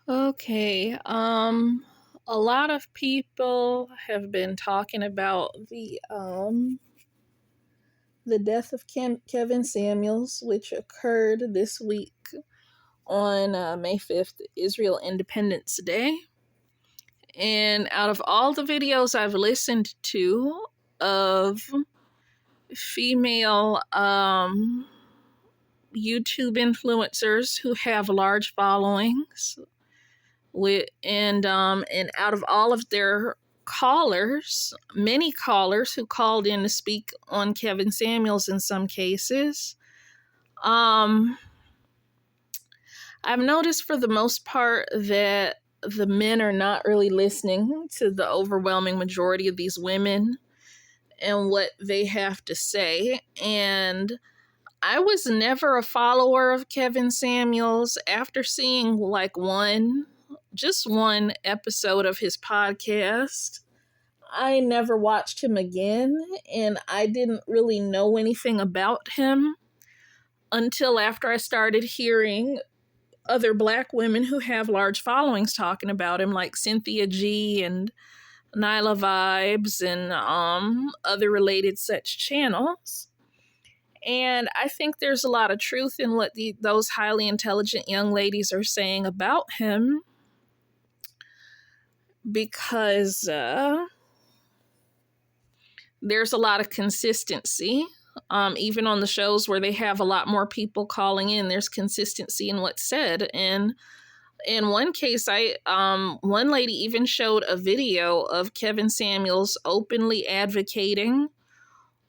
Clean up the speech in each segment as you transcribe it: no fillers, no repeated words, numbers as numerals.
Okay. A lot of people have been talking about the death of Kevin Samuels, which occurred this week on May 5th, Israel Independence Day. And out of all the videos I've listened to of female YouTube influencers who have large followings, and out of all of their callers, many callers who called in to speak on Kevin Samuels in some cases, um, I've noticed for the most part that the men are not really listening to the overwhelming majority of these women and what they have to say. And I was never a follower of Kevin Samuels after seeing just one episode of his podcast. I never watched him again, and I didn't really know anything about him until after I started hearing other Black women who have large followings talking about him, like Cynthia G and Nyla Vibes and other related such channels. And I think there's a lot of truth in what those highly intelligent young ladies are saying about him, because there's a lot of consistency. Even on the shows where they have a lot more people calling in, there's consistency in what's said. And in one case, one lady even showed a video of Kevin Samuels openly advocating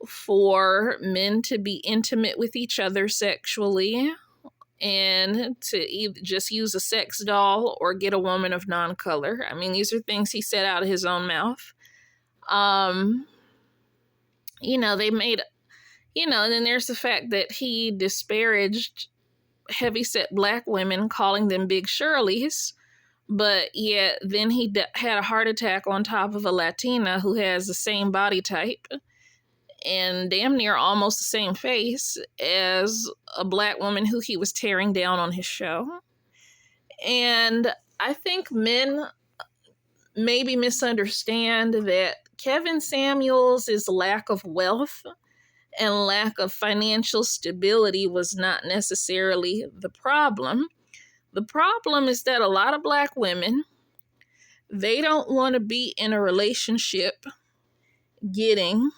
for men to be intimate with each other sexually and to either just use a sex doll or get a woman of non-color. I mean, these are things he said out of his own mouth. They made, and then there's the fact that he disparaged heavyset Black women, calling them Big Shirleys, but yet then he had a heart attack on top of a Latina who has the same body type and damn near almost the same face as a Black woman who he was tearing down on his show. And I think men maybe misunderstand that Kevin Samuels' lack of wealth and lack of financial stability was not necessarily the problem. The problem is that a lot of Black women, they don't want to be in a relationship getting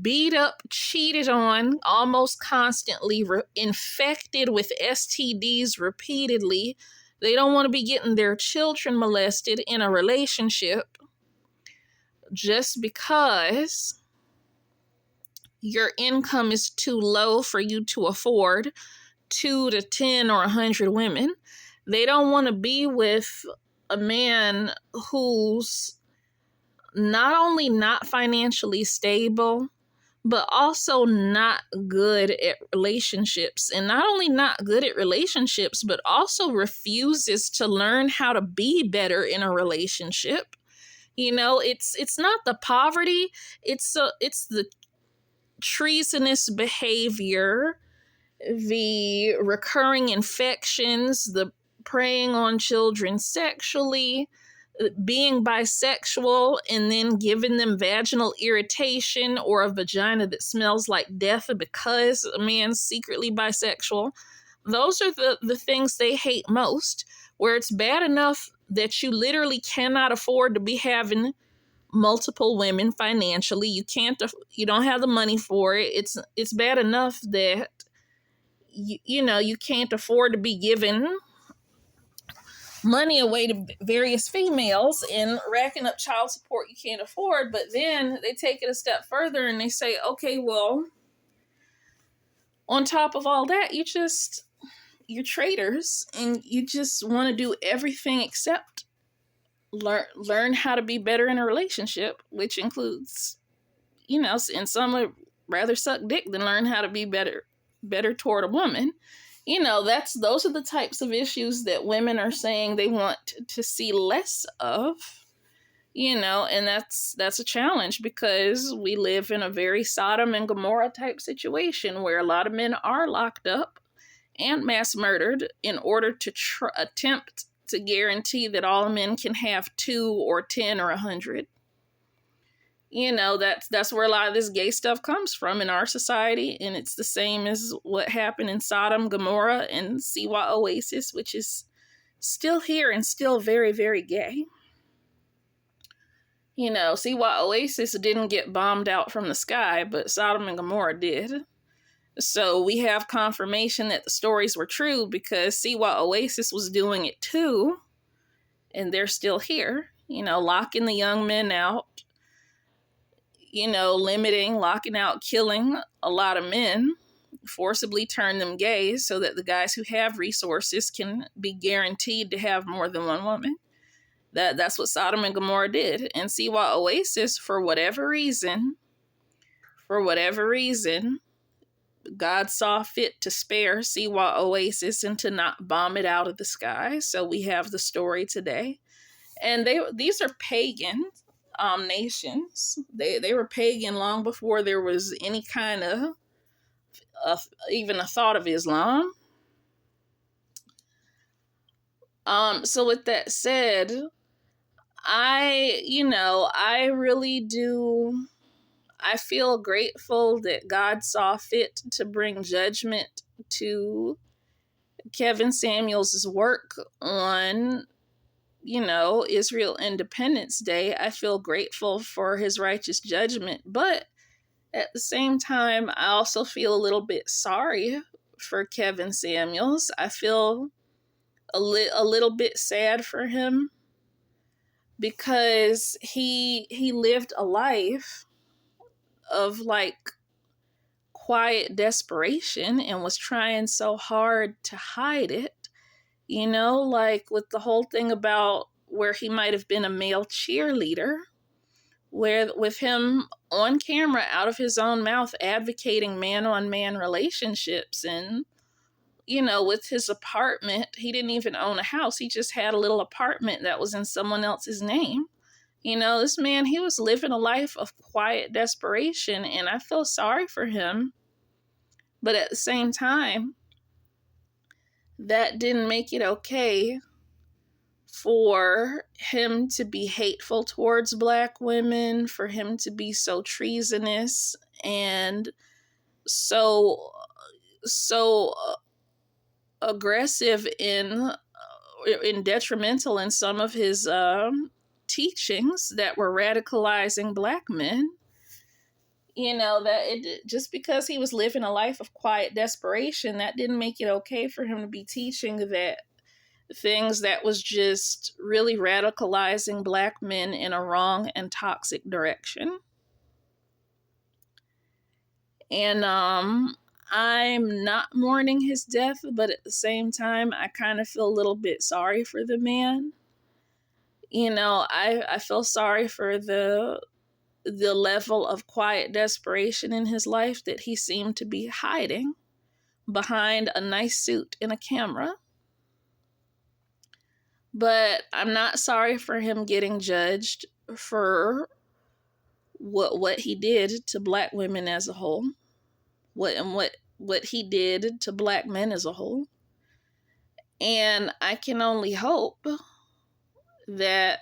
beat up, cheated on almost constantly, infected with STDs repeatedly. They don't want to be getting their children molested in a relationship just because your income is too low for you to afford 2 to 10 or 100 women. They don't want to be with a man who's not only not financially stable, but also not good at relationships. And not only not good at relationships, but also refuses to learn how to be better in a relationship. It's not the poverty, it's the treasonous behavior, the recurring infections, the preying on children sexually, being bisexual and then giving them vaginal irritation or a vagina that smells like death because a man's secretly bisexual. Those are the things they hate most, where it's bad enough that you literally cannot afford to be having multiple women financially. You don't have the money for it. It's bad enough that you can't afford to be giving money away to various females and racking up child support you can't afford. But then they take it a step further and they say, okay, well, on top of all that, you're traitors and you just want to do everything except learn how to be better in a relationship, which includes, and some would rather suck dick than learn how to be better toward a woman. Those are the types of issues that women are saying they want to see less of, and that's a challenge because we live in a very Sodom and Gomorrah type situation where a lot of men are locked up and mass murdered in order to attempt to guarantee that all men can have 2 or 10 or 100. You know, that's where a lot of this gay stuff comes from in our society, and it's the same as what happened in Sodom, Gomorrah, and Siwa Oasis, which is still here and still very, very gay. You know, Siwa Oasis didn't get bombed out from the sky, but Sodom and Gomorrah did. So we have confirmation that the stories were true because Siwa Oasis was doing it too, and they're still here, you know, locking the young men out, you know, locking out, killing a lot of men, forcibly turn them gay so that the guys who have resources can be guaranteed to have more than one woman. That's what Sodom and Gomorrah did. And Siwa Oasis, for whatever reason, God saw fit to spare Siwa Oasis and to not bomb it out of the sky. So we have the story today. And these are pagan nations. They were pagan long before there was any kind of even a thought of Islam. So with that said, I feel grateful that God saw fit to bring judgment to Kevin Samuels' work on, you know, Israel Independence Day. I feel grateful for his righteous judgment, but at the same time, I also feel a little bit sorry for Kevin Samuels. I feel a little bit sad for him because he lived a life of like quiet desperation and was trying so hard to hide it, you know, like with the whole thing about where he might have been a male cheerleader, where with him on camera out of his own mouth advocating man-on-man relationships. And you know, with his apartment, he didn't even own a house, he just had a little apartment that was in someone else's name. You know, this man, he was living a life of quiet desperation, and I feel sorry for him. But at the same time, that didn't make it okay for him to be hateful towards Black women, for him to be so treasonous and so aggressive and detrimental in some of his teachings that were radicalizing Black men. You know, that it just because he was living a life of quiet desperation, that didn't make it okay for him to be teaching that things that was just really radicalizing Black men in a wrong and toxic direction. And I'm not mourning his death, but at the same time, I kind of feel a little bit sorry for the man. You know, I feel sorry for the level of quiet desperation in his life that he seemed to be hiding behind a nice suit and a camera. But I'm not sorry for him getting judged for what he did to Black women as a whole. What he did to Black men as a whole. And I can only hope that,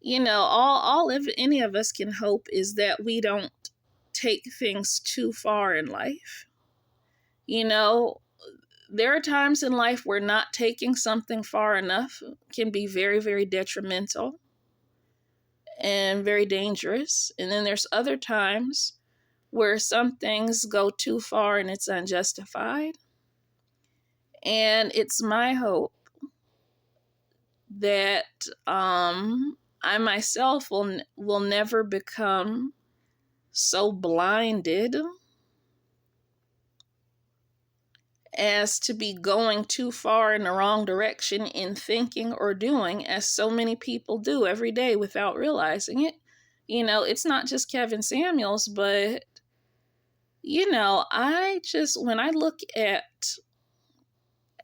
you know, all of any of us can hope is that we don't take things too far in life. You know, there are times in life where not taking something far enough can be very, very detrimental and very dangerous. And then there's other times where some things go too far and it's unjustified. And it's my hope that I myself will never become so blinded as to be going too far in the wrong direction in thinking or doing, as so many people do every day without realizing it. You know, it's not just Kevin Samuels, but, you know, when I look at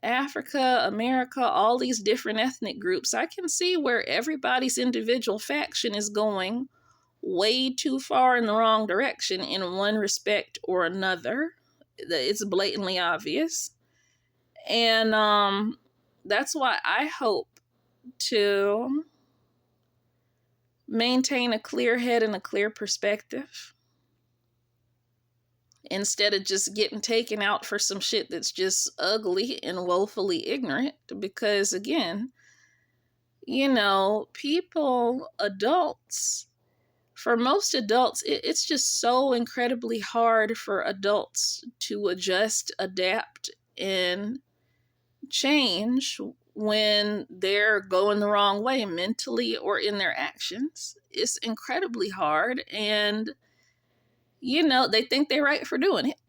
Africa, America, all these different ethnic groups, I can see where everybody's individual faction is going way too far in the wrong direction in one respect or another. It's blatantly obvious. And that's why I hope to maintain a clear head and a clear perspective instead of just getting taken out for some shit that's just ugly and woefully ignorant. Because again, adults, for most adults, it's just so incredibly hard for adults to adjust, adapt, and change when they're going the wrong way mentally or in their actions. It's incredibly hard, and they think they're right for doing it.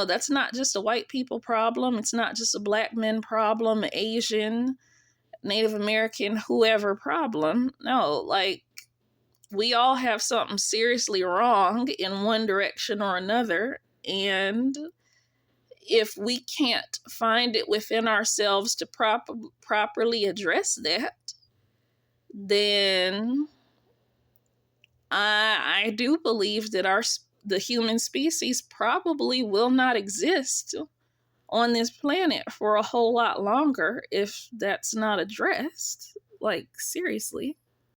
That's not just a white people problem. It's not just a black men problem, Asian, Native American, whoever problem. No, like, we all have something seriously wrong in one direction or another. And if we can't find it within ourselves to properly address that, then I do believe that the human species probably will not exist on this planet for a whole lot longer if that's not addressed. Like, seriously.